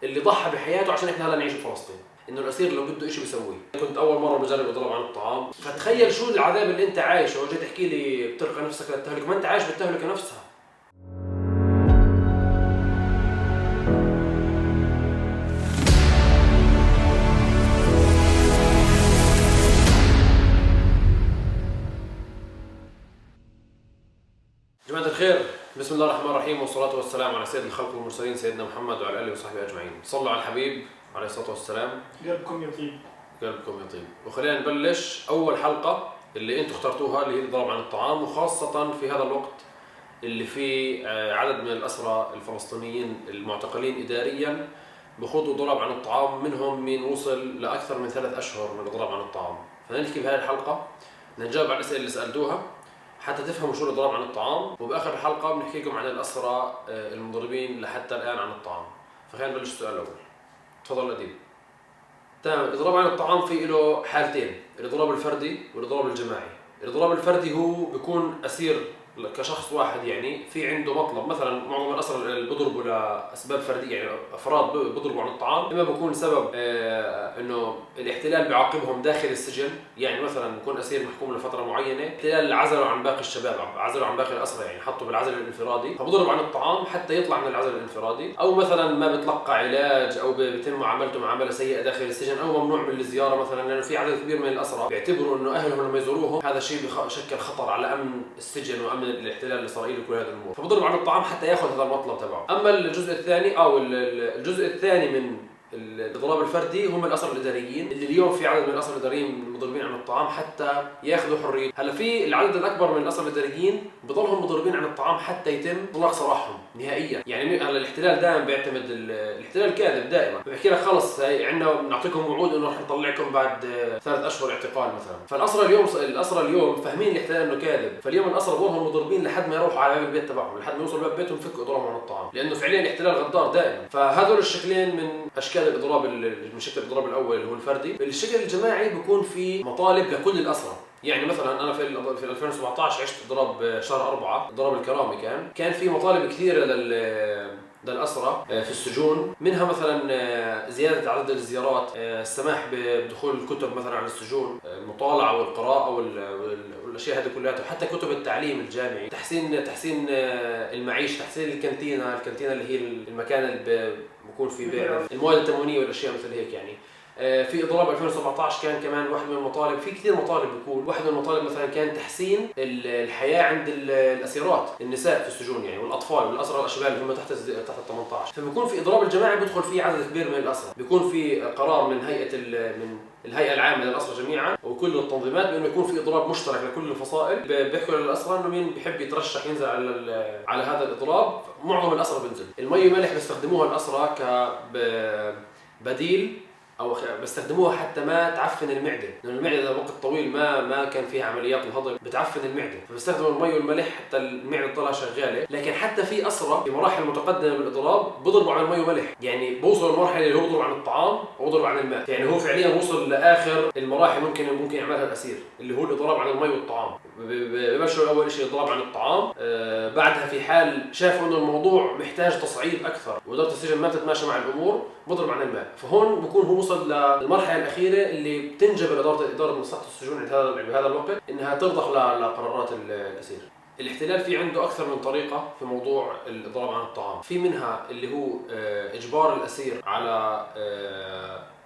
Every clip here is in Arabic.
اللي ضحى بحياته عشان احنا هلا نعيش بفلسطين، انه الاسير لو بده شيء بيسويه. كنت اول مره بجرب اضرب عن الطعام، فتخيل شو العذاب اللي انت عايشه وجاي تحكي لي بترقى نفسك للتهلكه، ما انت عايش بالتهلكه نفسها. جماعة الخير، بسم الله الرحمن الرحيم، والصلاة والسلام على سيد الخلق والمرسلين سيدنا محمد وعلى آله وصحبه أجمعين. صلوا على الحبيب عليه الصلاة والسلام. قلبكم يطيب. قلبكم يطيب. وخلينا نبلش أول حلقة اللي أنتم اخترتوها، اللي هي الضرب عن الطعام، وخاصة في هذا الوقت اللي فيه عدد من الأسرى الفلسطينيين المعتقلين إداريا بخوضوا ضرب عن الطعام، منهم من وصل لأكثر من 3 أشهر من الضرب عن الطعام. فنحكي بهذه الحلقة نجاوب على الأسئلة اللي سألتوها حتى تفهموا شو الإضراب عن الطعام، وبآخر الحلقة بنحكي لكم عن الأسرى المضربين لحتى الآن عن الطعام. فخلينا نبلش السؤال الأول. تفضل أديب. تمام. الإضراب عن الطعام في له حالتين، الإضراب الفردي والإضراب الجماعي. الإضراب الفردي هو بيكون أسير كشخص واحد، يعني في عنده مطلب. مثلا معظم الأسرى اللي بيضربوا لأسباب فردية، يعني أفراد بيضربوا عن الطعام، إما بيكون سبب إنه الاحتلال بيعاقبهم داخل السجن، يعني مثلا بيكون أسير محكوم لفترة معينة، الاحتلال عزلوا عن باقي الشباب، عزلوا عن باقي الأسرى، يعني حطوا بالعزل الانفرادي، فبضرب عن الطعام حتى يطلع من العزل الانفرادي. أو مثلا ما بتلقى علاج أو بيتم معاملته معاملة سيئة داخل السجن، أو ممنوع من الزيارة مثلا، لأنه في عدد كبير من الأسرى بيعتبروا إنه أهلهم لما يزوروهم هذا الشيء بشكل خطر على أمن السجن وأمن الاحتلال الإسرائيلي وكل هذه الأمور، فبضرب عن الطعام حتى ياخذ هذا المطلب تبعه. أما الجزء الثاني أو الجزء الثاني من الإضراب الفردي هم الأسرى الإداريين، اللي اليوم في عدد من الأسرى الإداريين مضربين عن الطعام حتى ياخذوا حرية. هلا في العدد الأكبر من الأسرى الإداريين بضلهم مضربين عن الطعام حتى يتم إطلاق سراحهم نهائيا. يعني هلا الاحتلال دائما بيعتمد، الاحتلال كاذب دائما، بيحكي لك خلص عندنا بنعطيكم وعود إنه رح نطلعكم بعد 3 أشهر اعتقال مثلا. فالأسرى اليوم فاهمين الاحتلال إنه كاذب، فاليوم الأسرى بضلهم مضربين لحد ما يروحوا على باب البيت تبعهم، لحد ما يوصلوا باب بيتهم فكوا إضرابهم عن الطعام، لأنه فعليا الاحتلال غدار دائما. فهذول الشكلين من أشكال الإضراب، من شكل الإضراب الأول اللي هو الفردي. الشكل الجماعي بيكون في مطالب لكل الأسرى. يعني مثلا أنا في 2017 عشت إضراب شهر 4، إضراب الكرامي، كان في مطالب كثيرة للأسرى في السجون، منها مثلا زيادة عدد الزيارات، السماح بدخول الكتب مثلا على السجون، المطالعة والقراءة والأشياء هذه كلها، وحتى كتب التعليم الجامعي، تحسين المعيش، تحسين الكانتينا اللي هي المكان اللي بيكون فيه بيع المواد التموينية والأشياء مثل هيك. يعني في إضراب 2017 كان كمان واحد من المطالب، في كثير مطالب بيكون، واحد من المطالب مثلا كان تحسين الحياة عند الأسيرات، النساء في السجون يعني، والأطفال والأسرى الشباب اللي هم تحت 18. فبيكون في إضراب الجماعي بيدخل فيه عدد كبير من الأسرى، بيكون في قرار من الهيئة العامة للأسرى جميعا وكل التنظيمات بأنه يكون في إضراب مشترك لكل الفصائل، بيحكوا للأسرى إنه مين بيحب يترشح ينزل على هذا الإضراب. معظم الأسرى بينزل. المي ملح بيستخدموها الأسرى كبديل، او بستخدموها حتى ما تعفن المعده، لانه المعده اذا وقت طويل ما كان فيها عمليات الهضم بتعفن المعده، فبستخدموا المي والملح حتى المعده تضلها شغاله. لكن حتى في اسرى في مراحل متقدمه بالاضراب بضربوا على المي والملح، يعني بوصلوا للمرحله اللي هو بضرب عن الطعام وبضرب عن الماء، يعني هو فعليا وصل لاخر المراحل ممكن يعملها الاسير، اللي هو الاضراب عن المي والطعام. ببلشوا اول شيء الاضراب عن الطعام، بعدها في حال شافوا انه الموضوع محتاج تصعيد اكثر واداره السجن ما بتتماشى مع الامور بضرب عن الماء. فهون بكون هو وصل للمرحله الاخيره اللي بتنجبر اداره مصلحه السجون بهذا الوقت انها ترضخ لقرارات الاسير. الاحتلال في عنده اكثر من طريقه في موضوع الاضراب عن الطعام، في منها اللي هو اجبار الاسير على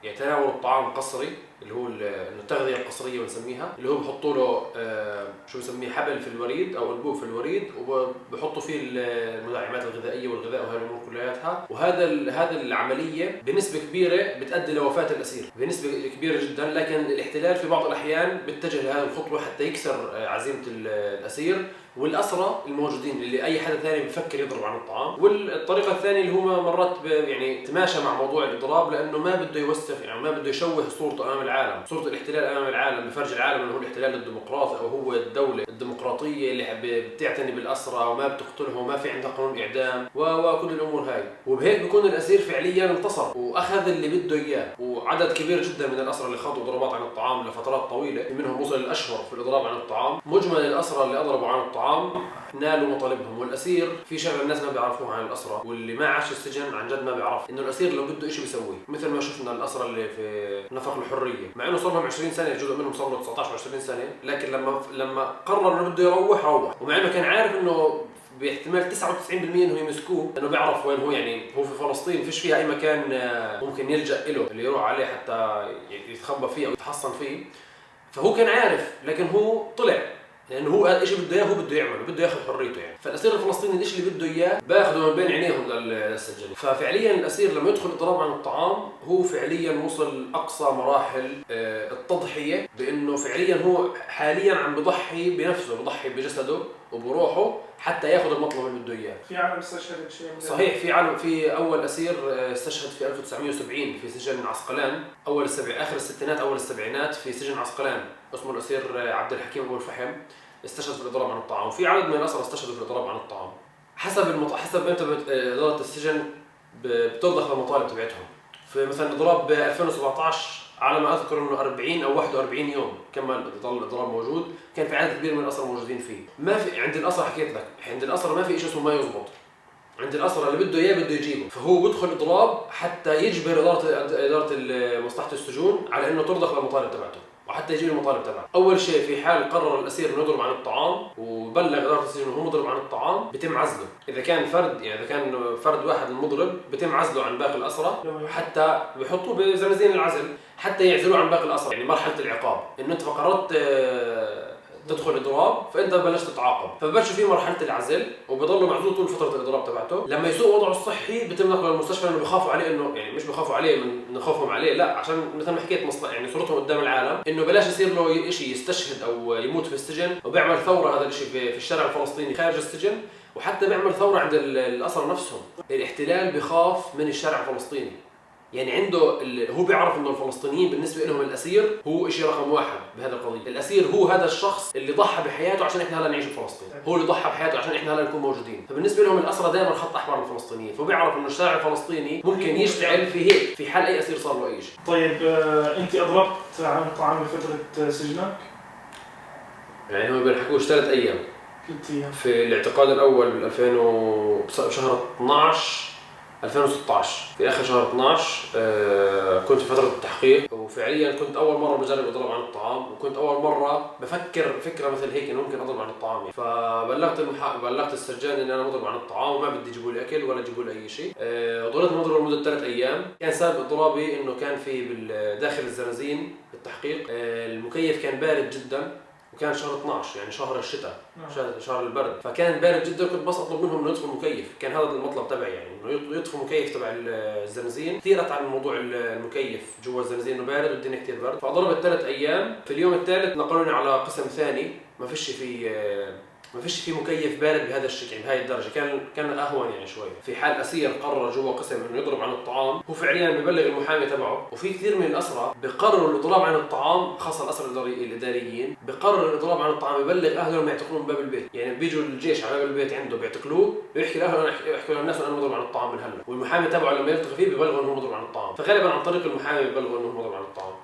يعني تناول الطعام قسري، اللي هو التغذيه القسريه بنسميها، اللي هو بحطوا له شو بسميه حبل في الوريد او انبوب في الوريد، وبحطوا فيه المدعمات الغذائيه والغذاء وهي الامور كلياتها. هذا العمليه بنسبه كبيره بتؤدي لوفاه الاسير بنسبه كبيره جدا، لكن الاحتلال في بعض الاحيان بيتجه لهذه الخطوه حتى يكسر عزيمه الاسير والأسرى الموجودين، اللي أي حدا ثاني بفكر يضرب عن الطعام. والطريقة الثانية اللي هو مرات يعني تماشى مع موضوع الإضراب، لأنه ما بده يوسخ، يعني ما بده يشوه صورته أمام العالم، صورة الاحتلال أمام العالم، بفرج العالم أنه هو الاحتلال الديمقراطي أو هو الدولة الديمقراطيه اللي بتعتني بالاسرى وما بتقتلهم وما في عندها قانون اعدام وكل الامور هاي، وبهيك بيكون الاسير فعليا انتصر واخذ اللي بده اياه. وعدد كبير جدا من الاسرى اللي خاضوا اضرابات عن الطعام لفترات طويله، منهم وصل الاشهر في الاضراب عن الطعام، مجمل الاسرى اللي اضربوا عن الطعام نالوا مطالبهم. والاسير في شغله الناس ما بيعرفوها عن الاسرى، واللي ما عاش السجن عن جد ما بيعرف انه الاسير لو بده شيء بيسويه، مثل ما شفنا الاسرى اللي في نفق الحريه، مع انه صار لهم 20 سنه، جزء منهم صار له 19 و20 سنه، لكن لما قرر انه بده يروح، ومع انه كان عارف انه باحتمال 99% انه يمسكوه، لانه بيعرف وين هو. يعني هو في فلسطين فيش فيها اي مكان ممكن يلجا له اللي يروح عليه حتى يتخبى فيه او يتحصن فيه، فهو كان عارف، لكن هو طلع لانه هو هذا الشيء بده اياه، هو بده يعمله، بده ياخذ حريته يعني. فالاسير الفلسطيني الشيء اللي بده اياه باخذه من بين عينيهم للسجنين. ففعليا الاسير لما يدخل اضراب عن الطعام هو فعليا وصل اقصى مراحل التضحيه، بانه فعليا هو حاليا عم بضحي بنفسه، بضحي بجسده وبروحه حتى ياخذ المطلب اللي بده اياه. في عالم استشهد شيء صحيح، في اول اسير استشهد في 1970 في سجن عسقلان، اخر الستينات اول السبعينات، في سجن عسقلان اسمه الاسير عبد الحكيم ابو الفحم، استشهد في الاضراب عن الطعام. وفي عدد من الاسرى استشهدوا في الاضراب عن الطعام. حسب انت اداره السجن بتوضح المطالب تبعتهم. في مثلا اضراب 2017 على ما اذكر انه 40 او 41 يوم كمل ظل الاضراب موجود، كان في عدد كبير من الاسرى موجودين فيه. ما في عند الاسرى، حكيت لك عند الاسرى ما في شيء اسمه ما يزبط، عند الاسرى اللي بده اياه بده يجيبه، فهو بيدخل اضراب حتى يجبر اداره مصلحه السجون على انه ترضخ للمطالب تبعته وحتى يجيب المطالب تبعه. اول شيء في حال قرر الاسير انه يضرب عن الطعام وبلغ اداره السجن انه هو مضرب عن الطعام، بيتم عزله. اذا كان فرد واحد المضرب بيتم عزله عن باقي الاسرى، حتى بحطوه بزنازين العزل حتى يعزلوه عن باقي الاسرى. يعني مرحله العقاب انه انت فقررت تدخل اضراب فانت بلشت تتعاقب، فبلشوا في مرحله العزل وبضلوا معزول طول فتره الاضراب تبعته. لما يسوء وضعه الصحي بيتم نقله للمستشفى، لانه بخافوا عليه، انه يعني مش بخافوا عليه من خوفهم عليه، لا عشان مثل ما حكيت يعني صورتهم قدام العالم، انه بلاش يصير له شيء يستشهد او يموت في السجن، وبيعمل ثوره هذا الشيء في الشارع الفلسطيني خارج السجن، وحتى بيعمل ثوره عند الاسرى نفسهم. الاحتلال بخاف من الشارع الفلسطيني، يعني عنده هو بيعرف انه الفلسطينيين بالنسبه لهم الاسير هو شيء رقم واحد بهذه القضيه. الاسير هو هذا الشخص اللي ضحى بحياته عشان احنا هلا نعيش بفلسطين، هو اللي ضحى بحياته عشان احنا هلا نكون موجودين. فبالنسبه لهم الاسرى دائما خط احمر للفلسطينيين، فبيعرف انه الشارع الفلسطيني ممكن يشتعل في هيك في حال اي اسير صار له اي شيء. طيب انت اضربت عن الطعام بفتره سجنك؟ يعني هم بيحكوش 3 ايام. 3 ايام في الاعتقال الاول بال 2000 شهر 12 2016 في اخر شهر 12 كنت في فتره التحقيق، وفعليا كنت اول مره بجرب اضرب عن الطعام، وكنت اول مره بفكر فكره مثل هيك انه ممكن اضرب عن الطعام يعني. فبلغت السجان ان انا مضرب عن الطعام وما بدي يجيبوا لي اكل ولا يجيبوا لي اي شيء. ضليت مضرب لمده 3 ايام. كان سبب اضرابي انه كان في داخل الزنازين التحقيق المكيف كان بارد جدا، وكان شهر 12 يعني شهر الشتاء، شهر البرد، فكان بارد جدا. كنت بس اطلب منهم انه يطفوا المكيف، كان هذا المطلب تبعي يعني انه يطفوا المكيف تبع الزنازين. كثيرت عن موضوع المكيف جوا الزنازين انه بارد والدنيا كثير برد. فضربت 3 ايام. في اليوم الثالث نقلوني على قسم ثاني ما فيش في مكيف بارد بهذا الشكل بهاي الدرجه، كان اهون يعني شوي. في حال اسير قرر جوا قسم انه يضرب عن الطعام، هو فعليا ببلغ المحامي تبعه. وفي كثير من الاسرى بقرروا الاضراب عن الطعام، خاصه الاسرى الاداريين بقرر الاضراب عن الطعام، يبلغ اهله انهم يعتقلوه من باب البيت. يعني بيجوا الجيش على باب البيت عنده بيعتقلوه، ويحكي لاهله يحكوا للناس انه مضرب عن الطعام من هلا، والمحامي تبعه لما يلتقي فيه ببلغه انه مضرب عن الطعام، فغالبا عن طريق المحامي ببلغه انه مضرب عن الطعام.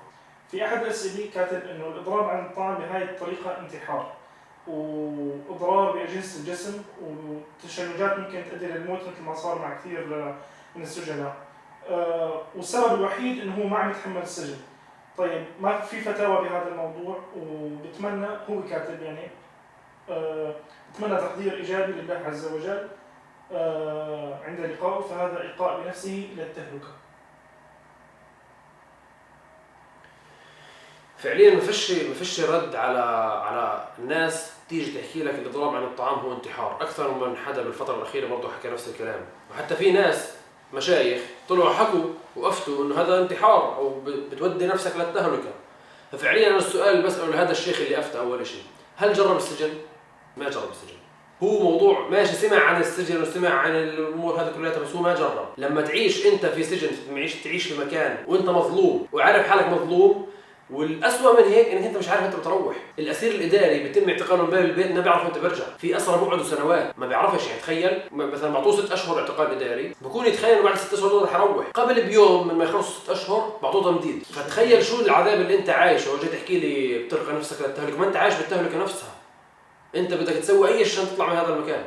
في احد الاسئله كاتب انه الاضراب عن الطعام بهاي الطريقه انتحار واضرار باجهزه الجسم وتشنجات ممكن تؤدي للموت مثل ما صار مع كثير من السجناء، والسبب الوحيد انه هو ما عم يتحمل السجن. طيب ما في فتاوى بهذا الموضوع، وبتمنى هو كاتب يعني بتمنى تقدير ايجابي لله عز وجل عند لقائه، فهذا إلقاء بنفسه للتهلكه. فعليا ما فيش رد على الناس تيجي تحكي لك الاضراب عن الطعام هو انتحار. اكثر من حدا بالفتره الاخيره برضه حكى نفس الكلام، وحتى في ناس مشايخ طلعوا حكوا وافتوا انه هذا انتحار او بتودي نفسك للتهلكه. ففعليا انا السؤال اللي بساله لهذا الشيخ اللي افتى اول شيء، هل جرب السجن؟ ما جرب السجن. هو موضوع ماشي سمع عن السجن وسمع عن الامور هذه كلها، بس هو ما جرب. لما تعيش انت في سجن، تعيش في مكان وانت مظلوم وعارف حالك مظلوم، والاسوء من هيك انك انت مش عارف انت بتروح. الاسير الاداري بيتم اعتقاله من باب البيت ما بيعرف انت بيرجع. في اسرى بيقعدوا سنوات ما بيعرفش، يعني تخيل مثلا بعطوه 6 اشهر اعتقال اداري، بكون يتخيل انه بعد 6 اشهر دول رح يروح، قبل بيوم من ما يخلصوا 6 اشهر بعطوه تمديد. فتخيل شو العذاب اللي انت عايشه، وجاي تحكي لي بتلقى نفسك للتهلكه، ما انت عايش بالتهلكه نفسها. انت بدك تسوي اي شيء عشان تطلع من هذا المكان.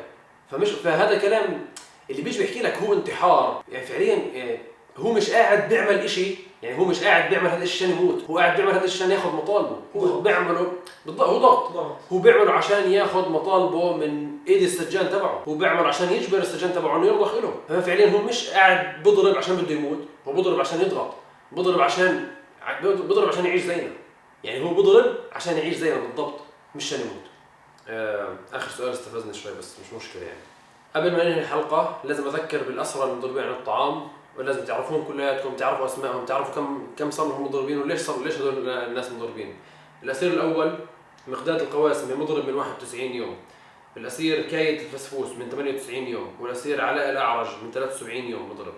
فهذا كلام اللي بيجي بيحكي لك هو انتحار، يعني فعليا هو مش قاعد بيعمل إشي، يعني هو مش قاعد بيعمل هذا الشيء عشان يموت، هو قاعد بيعمل هذا الشيء عشان ياخذ مطالبه. هو بيعمله بالضبط، هو ضغط. هو بيعمله عشان ياخذ مطالبه من ايد السجان تبعه، هو بيعمله عشان يجبر السجان تبعه انه يرضخ له. ففعليا هو مش قاعد بضرب عشان بده يموت، هو بضرب عشان يضغط، بضرب عشان يعيش زينا. يعني هو بضرب عشان يعيش زينا بالضبط، مش عشان يموت. اخر سؤال استفزني شوي بس مش مشكله يعني. قبل ما ننهي الحلقه لازم اذكر بالاسرى المضربين عن الطعام، ولازم تعرفوهم كلياتكم، تعرفوا اسمائهم، تعرفوا كم صار لهم مضربين وليش هذول الناس مضربين. الاسير الاول مقداد القواسمي مضرب من 91 يوم، الاسير كايد الفسفوس من 98 يوم، والاسير علاء الاعرج من 73 يوم مضرب،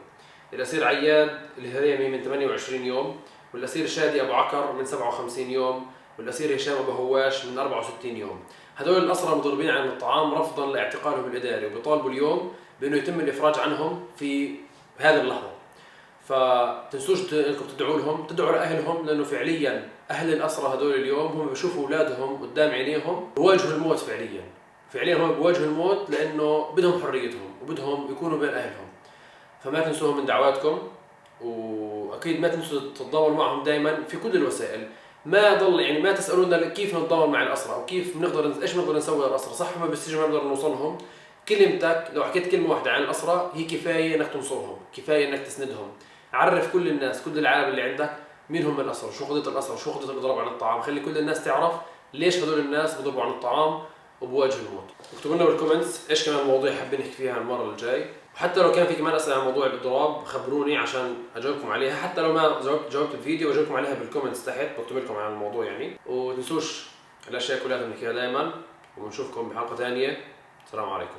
الاسير عياد الهريمي من 28 يوم، والاسير شادي ابو عكر من 57 يوم، والاسير هشام ابو هواش من 64 يوم. هذول الاسرى مضربين عن الطعام رفضا لاعتقالهم الاداري، وبيطالبوا اليوم بانه يتم الافراج عنهم في هذه اللحظه. فتنسوش انكم تدعوا لهم، تدعوا لاهلهم، لانه فعليا اهل الاسرى هذول اليوم هم بيشوفوا اولادهم قدام عينيهم بواجهوا الموت. فعليا هم بواجهوا الموت لانه بدهم حريتهم وبدهم يكونوا بين اهلهم. فما تنسوهم من دعواتكم، واكيد ما تنسوا تتضامنوا معهم دائما في كل الوسائل. ما تسالونا كيف نتضامن مع الاسرى او كيف ايش بنقدر نسوي للاسرى. صح هم بالسجن ما بنقدر نوصلهم، كلمتك لو حكيت كلمه واحده عن الاسرى هي كفايه انك تنصرهم، كفايه انك تسندهم. عرف كل الناس، كل العالم اللي عندك مين هم الاسرى، شو قضيه الاسرى، شو قضيه الاضراب عن الطعام. خلي كل الناس تعرف ليش هذول الناس بيضربوا عن الطعام وبواجهوا الموت. اكتبوا لنا بالكومنتس ايش كمان مواضيع حابين نحكي فيها المره الجاي، وحتى لو كان في كمان اسئله عن موضوع الاضراب خبروني عشان اجاوبكم عليها. حتى لو ما جاوبت الفيديو اجاوبكم عليها بالكومنتس تحت، بكتب لكم عن الموضوع يعني. وتنسوش الاشياء كلها بنحكيها دائما، ونشوفكم بحلقه ثانيه. السلام عليكم.